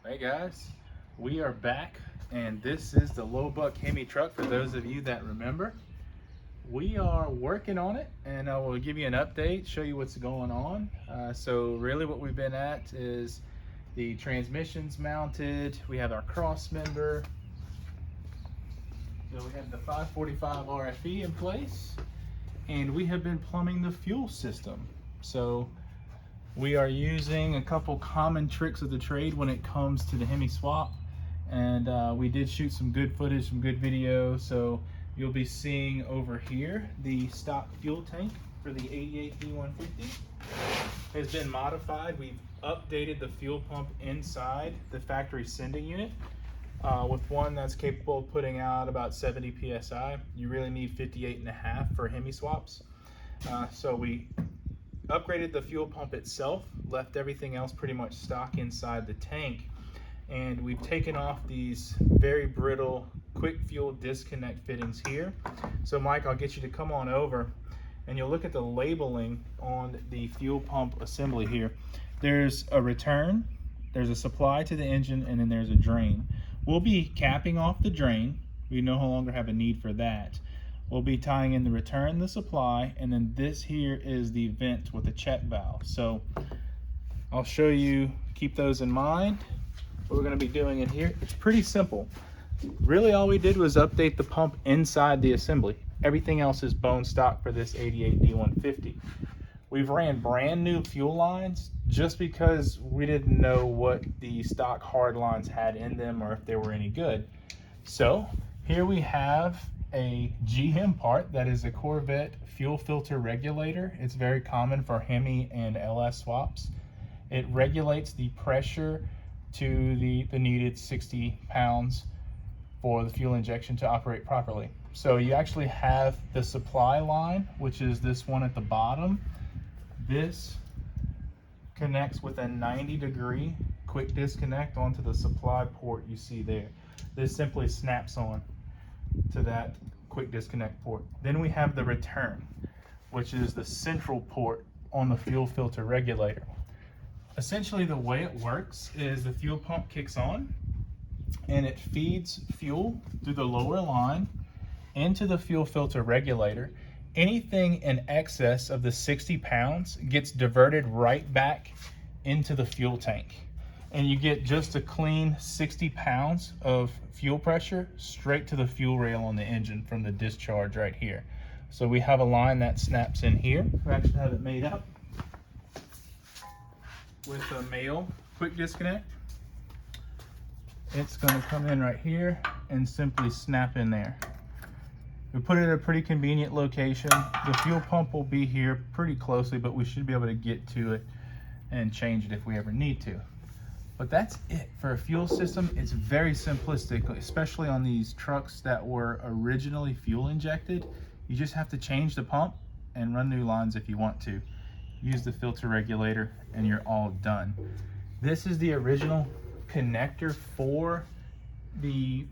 Hey guys, we are back, and this is the low buck Hemi truck. For those of you that remember, we are working on it, and I will give you an update, show you what's going on. So really what we've been at is the transmissions mounted. We have our cross member. So we have the 545 RFE in place, and we have been plumbing the fuel system. So we are using a couple common tricks of the trade when it comes to the Hemi swap, and we did shoot some good footage, some good video. So you'll be seeing over here the stock fuel tank for the 88 D150 has been modified. We've updated the fuel pump inside the factory sending unit with one that's capable of putting out about 70 psi. You really need 58.5 for Hemi swaps. So we upgraded the fuel pump itself, left everything else pretty much stock inside the tank, and we've taken off these very brittle quick fuel disconnect fittings here. So Mike, I'll get you to come on over and you'll look at the labeling on the fuel pump assembly here. There's a return, there's a supply to the engine, and then there's a drain. We'll be capping off the drain. We no longer have a need for that. We'll be tying in the return, the supply, and then this here is the vent with a check valve. So I'll show you, keep those in mind. What we're going to be doing in here, it's pretty simple. Really all we did was update the pump inside the assembly. Everything else is bone stock for this 88 D150. We've ran brand new fuel lines just because we didn't know what the stock hard lines had in them or if they were any good. So here we have a GM part that is a Corvette fuel filter regulator. It's very common for Hemi and LS swaps. It regulates the pressure to the needed 60 pounds for the fuel injection to operate properly. So you actually have the supply line, which is this one at the bottom. This connects with a 90-degree quick disconnect onto the supply port you see there. This simply snaps on to that quick disconnect port. Then we have the return, which is the central port on the fuel filter regulator. Essentially the way it works is the fuel pump kicks on and it feeds fuel through the lower line into the fuel filter regulator. Anything in excess of the 60 pounds gets diverted right back into the fuel tank, and you get just a clean 60 pounds of fuel pressure straight to the fuel rail on the engine from the discharge right here. So we have a line that snaps in here. We actually have it made up with a male quick disconnect. It's going to come in right here and simply snap in there. We put it at a pretty convenient location. The fuel pump will be here pretty closely, but we should be able to get to it and change it if we ever need to. But that's it for a fuel system. It's very simplistic, especially on these trucks that were originally fuel injected. You just have to change the pump and run new lines if you want to. Use the filter regulator and you're all done. This is the original connector for the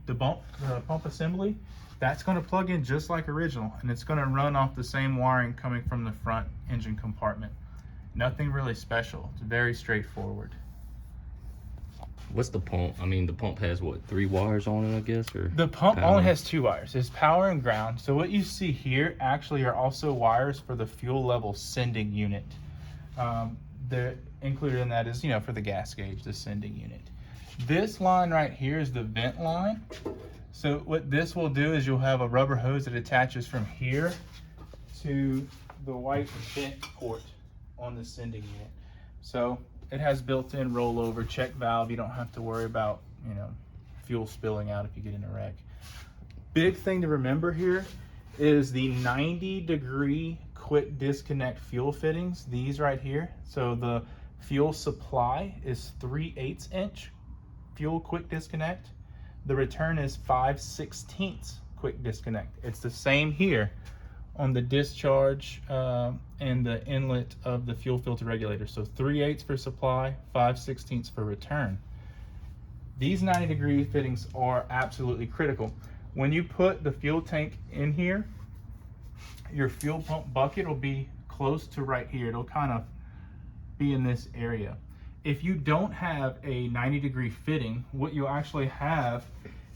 pump assembly. That's going to plug in just like original, and it's going to run off the same wiring coming from the front engine compartment. Nothing really special. It's very straightforward. What's the pump? I mean, the pump has what, 3 wires on it, I guess? Or the pump only has 2 wires. It's power and ground. So what you see here actually are also wires for the fuel level sending unit. They're included in that is, you know, for the gas gauge, the sending unit. This line right here is the vent line. So what this will do is you'll have a rubber hose that attaches from here to the white vent port on the sending unit. So it has built-in rollover check valve. You don't have to worry about, you know, fuel spilling out if you get in a wreck. Big thing to remember here is the 90-degree quick disconnect fuel fittings, these right here. So the fuel supply is 3/8 inch fuel quick disconnect. The return is 5/16 quick disconnect. It's the same here on the discharge and the inlet of the fuel filter regulator. So 3/8 for supply, 5/16 for return. These 90-degree fittings are absolutely critical. When you put the fuel tank in here, your fuel pump bucket will be close to right here. It'll kind of be in this area. If you don't have a 90-degree fitting, what you'll actually have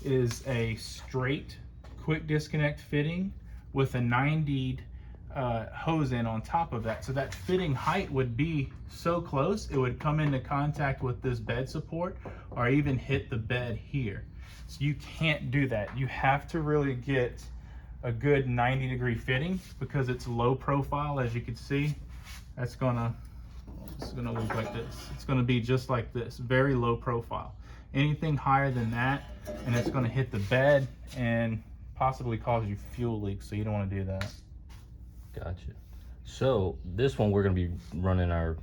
is a straight quick disconnect fitting with a 90 hose in on top of that. So that fitting height would be so close, it would come into contact with this bed support or even hit the bed here. So you can't do that. You have to really get a good 90-degree fitting because it's low profile. As you can see, it's gonna look like this. It's gonna be just like this, very low profile. Anything higher than that and it's gonna hit the bed and possibly cause you fuel leaks, so you don't want to do that. Gotcha. So this one we're gonna be running our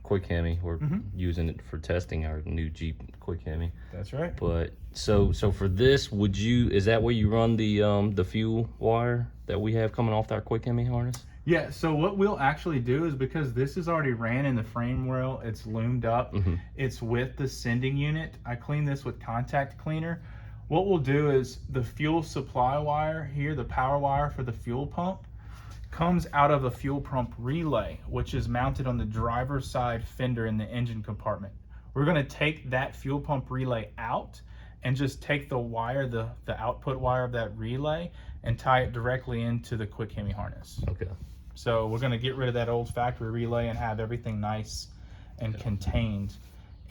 QUICKHEMI. We're using it for testing our new Jeep QUICKHEMI. That's right. But so for this, is that where you run the fuel wire that we have coming off our QUICKHEMI harness? Yeah, so what we'll actually do is, because this is already ran in the frame rail, it's loomed up, it's with the sending unit. I clean this with contact cleaner. What we'll do is the fuel supply wire here, the power wire for the fuel pump, comes out of a fuel pump relay, which is mounted on the driver's side fender in the engine compartment. We're gonna take that fuel pump relay out and just take the wire, the output wire of that relay, and tie it directly into the QUICKHEMI harness. Okay. So we're gonna get rid of that old factory relay and have everything nice and contained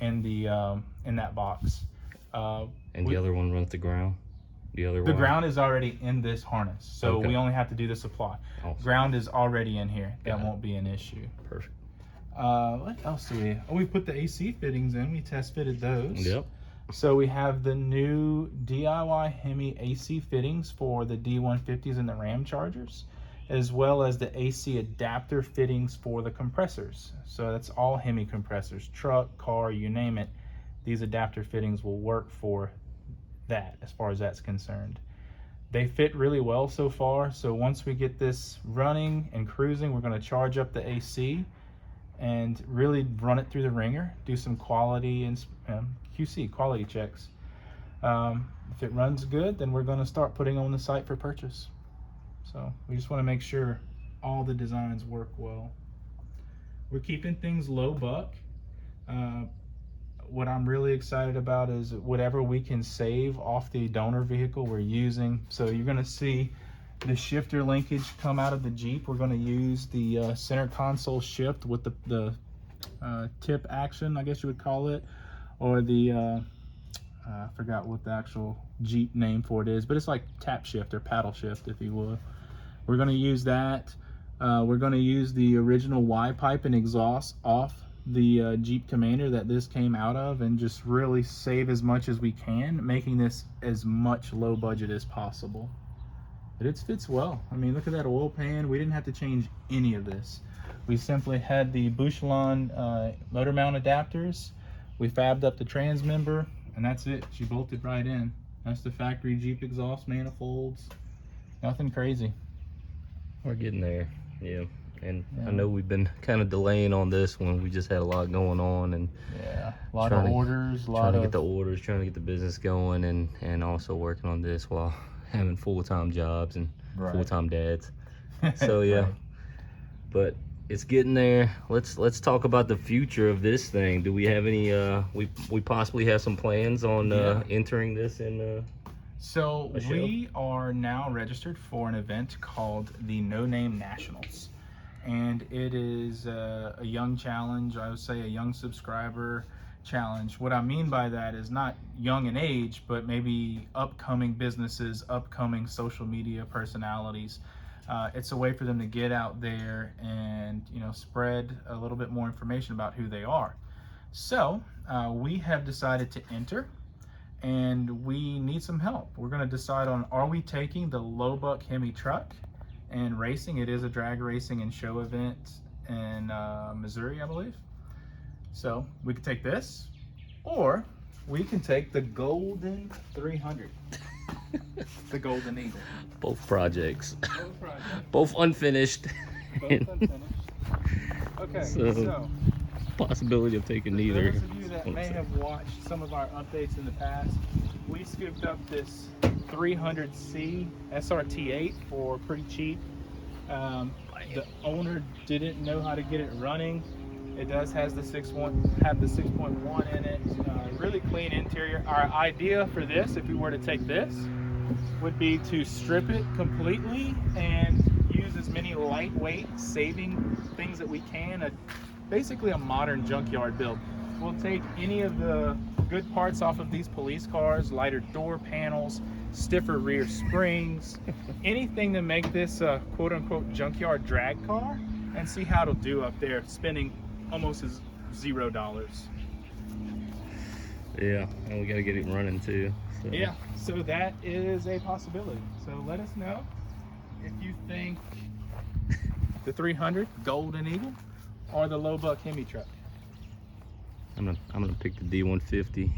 in the in that box. And the other one runs the ground? The ground is already in this harness, so we only have to do the supply. Awesome. Ground is already in here. That won't be an issue. Perfect. What else do we? Oh, we put the AC fittings in. We test fitted those. Yep. So we have the new DIYHEMI AC fittings for the D150s and the Ram Chargers, as well as the AC adapter fittings for the compressors. So that's all Hemi compressors, truck, car, you name it. These adapter fittings will work for that as far as that's concerned. They fit really well so far. So once we get this running and cruising, we're going to charge up the AC and really run it through the ringer, do some quality and QC quality checks. If it runs good, then we're going to start putting on the site for purchase. So we just want to make sure all the designs work well. We're keeping things low buck. What I'm really excited about is whatever we can save off the donor vehicle we're using. So you're going to see the shifter linkage come out of the Jeep. We're going to use the center console shift with the tip action, I guess you would call it, or the I forgot what the actual Jeep name for it is, but it's like tap shift or paddle shift, if you will. We're going to use that. We're going to use the original Y pipe and exhaust off the Jeep Commander that this came out of, and just really save as much as we can, making this as much low budget as possible. But it fits well. I mean, look at that oil pan. We didn't have to change any of this. We simply had the Bouchelon motor mount adapters. We fabbed up the trans member, and that's it. She bolted right in. That's the factory Jeep exhaust manifolds. Nothing crazy. We're getting there, yeah. And I know we've been kind of delaying on this one. We just had a lot going on, and a lot of orders, trying to get the orders, trying to get the business going, and also working on this while having full-time jobs and full-time dads. So yeah, but it's getting there. Let's talk about the future of this thing. Do we have any? We possibly have some plans on entering this in. So we are now registered for an event called the No Name Nationals. And it is a young challenge, I would say a young subscriber challenge. What I mean by that is not young in age, but maybe upcoming businesses, upcoming social media personalities. It's a way for them to get out there and spread a little bit more information about who they are. So we have decided to enter, and we need some help. We're going to decide on, are we taking the low buck Hemi truck and racing? It is a drag racing and show event in Missouri, I believe. So we could take this, or we can take the Golden 300, the Golden Eagle. Both projects. Both projects. Both unfinished. Both unfinished. Okay, so possibility of taking neither. For those of you that may have watched some of our updates in the past, we scooped up this 300C SRT8 for pretty cheap. The owner didn't know how to get it running. It does have the 6.1 in it. Really clean interior. Our idea for this, if we were to take this, would be to strip it completely and use as many lightweight saving things that we can. Basically a modern junkyard build. We'll take any of the good parts off of these police cars, lighter door panels, stiffer rear springs, anything to make this a quote-unquote junkyard drag car, and see how it'll do up there, spending almost as $0. Yeah, and we gotta get it running too. So. Yeah, so that is a possibility. So let us know if you think the 300 Golden Eagle or the low buck Hemi truck. I'm gonna pick the D150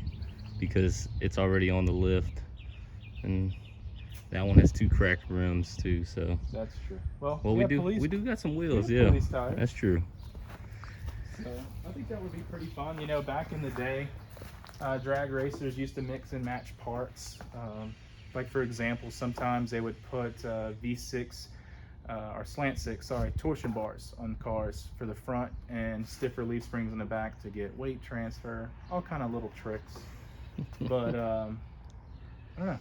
because it's already on the lift, and that one has 2 cracked rims too. So that's true. Well, we do got some wheels. Yeah, that's true. So I think that would be pretty fun. You know, back in the day, drag racers used to mix and match parts. Like for example, sometimes they would put V6 or slant 6, sorry, torsion bars on cars for the front and stiffer leaf springs in the back to get weight transfer. All kind of little tricks. But I don't know.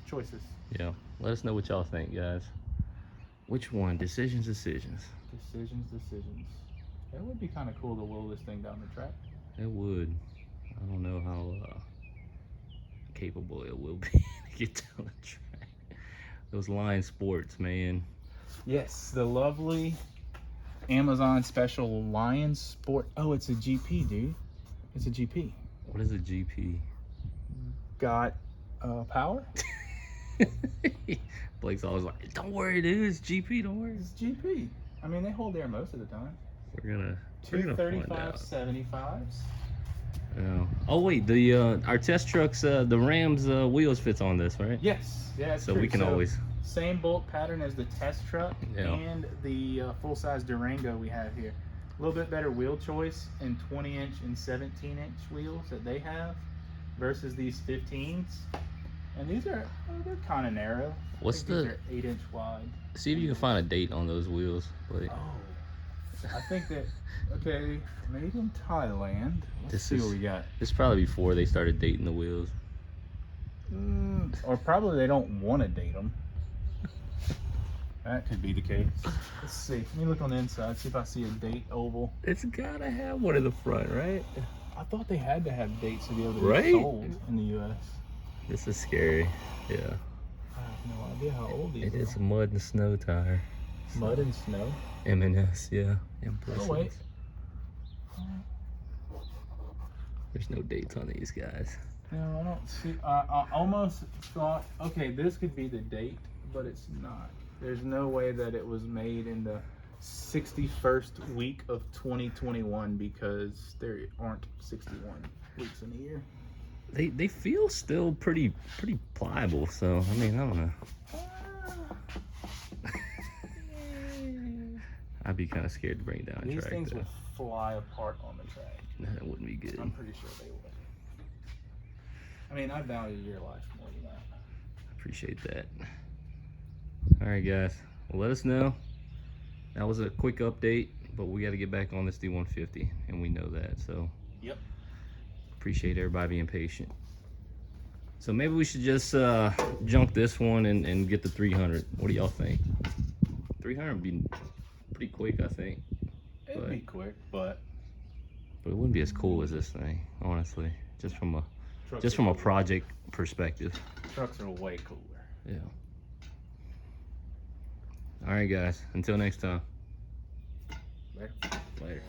Choices. Yeah. Let us know what y'all think, guys. Which one? Decisions. Decisions. That would be kind of cool to wheel this thing down the track. It would. I don't know how capable it will be to get down the track. Those line sports, man. Yes, the lovely Amazon special Lion Sport. Oh, it's a GP, dude. It's a GP. What is a GP? Got power? Blake's always like, don't worry, dude. It's GP. Don't worry. It's GP. I mean, they hold air most of the time. We're gonna 235 75s. Yeah. Oh wait, the our test trucks, the Rams wheels fits on this, right? Yes. Yeah. So true. We can always. Same bolt pattern as the test truck and the full-size Durango we have here. A little bit better wheel choice in 20-inch and 17-inch wheels that they have versus these 15s. And these are they're kind of narrow. What's these are 8-inch wide. See if you can find a date on those wheels. But I think that made in Thailand. Let's see what we got. This is probably before they started dating the wheels. Or probably they don't want to date them. That could be the case. Let's see. Let me look on the inside, see if I see a date oval. It's gotta have one in the front, right? I thought they had to have dates to be able to be sold in the U.S. This is scary. Yeah. I have no idea how old these are. It is a mud and snow tire. Mud and snow? M&S, yeah. Oh, wait. There's no dates on these guys. No, I don't see. I almost thought, okay, this could be the date, but it's not. There's no way that it was made in the 61st week of 2021 because there aren't 61 weeks in a year. They feel still pretty pliable, so I mean, I don't know. I'd be kind of scared to bring it down a track. These things would fly apart on the track. That wouldn't be good. I'm pretty sure they would. I mean, I value your life more than that. Appreciate that. All right, guys. Well, let us know. That was a quick update, but we got to get back on this D150, and we know that. So. Yep. Appreciate everybody being patient. So maybe we should just junk this one and get the 300. What do y'all think? 300 would be pretty quick, I think. It'd be quick, but it wouldn't be as cool as this thing, honestly. Just from a project perspective. Trucks are way cooler. Yeah. All right, guys. Until next time. Later. Later.